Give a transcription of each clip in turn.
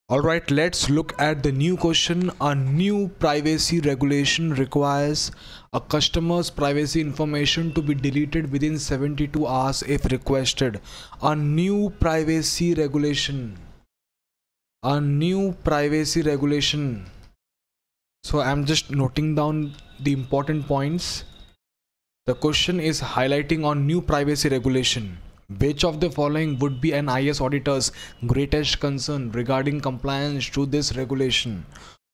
Alright, let's look at the new question. A new privacy regulation requires a customer's privacy information to be deleted within 72 hours if requested. A new privacy regulation. A new privacy regulation. So I'm just noting down the important points. The question is highlighting on new privacy regulation. Which of the following would be an IS auditor's greatest concern regarding compliance to this regulation?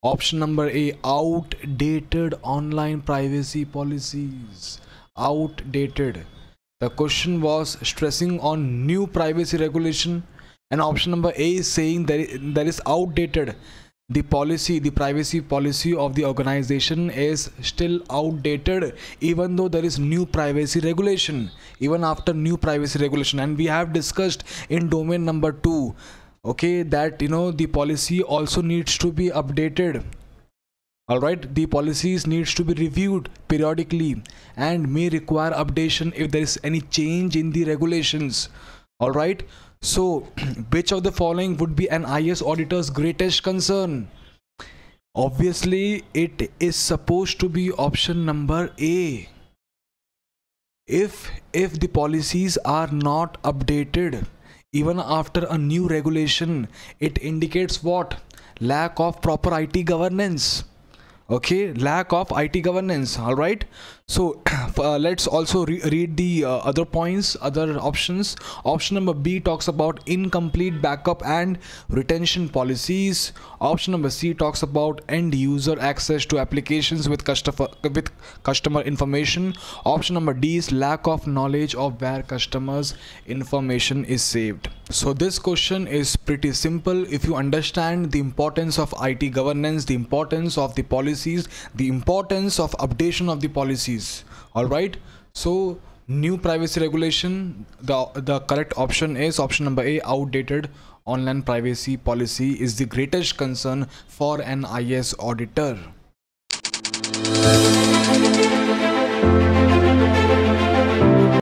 Option number A, outdated online privacy policies. Outdated. The question was stressing on new privacy regulation, and option number A is saying that is outdated. The privacy policy of the organization is still outdated even though there is new privacy regulation, even after new privacy regulation. And we have discussed in domain number 2, okay, that the policy also needs to be updated. All right, the policies needs to be reviewed periodically and may require updation if there is any change in the regulations. All right, so which of the following would be an IS auditor's greatest concern? Obviously it is supposed to be option number A. If the policies are not updated even after a new regulation, it indicates what? Lack of proper IT governance. Okay, lack of IT governance. All right, so let's also read the other points, other options. Option number B talks about incomplete backup and retention policies. Option number C talks about end user access to applications with customer information. Option number D is lack of knowledge of where customers information is saved. So this question is pretty simple if you understand the importance of IT governance, the importance of the policies, the importance of updation of the policies. All right, so new privacy regulation, the correct option is option number A, outdated online privacy policy is the greatest concern for an IS auditor.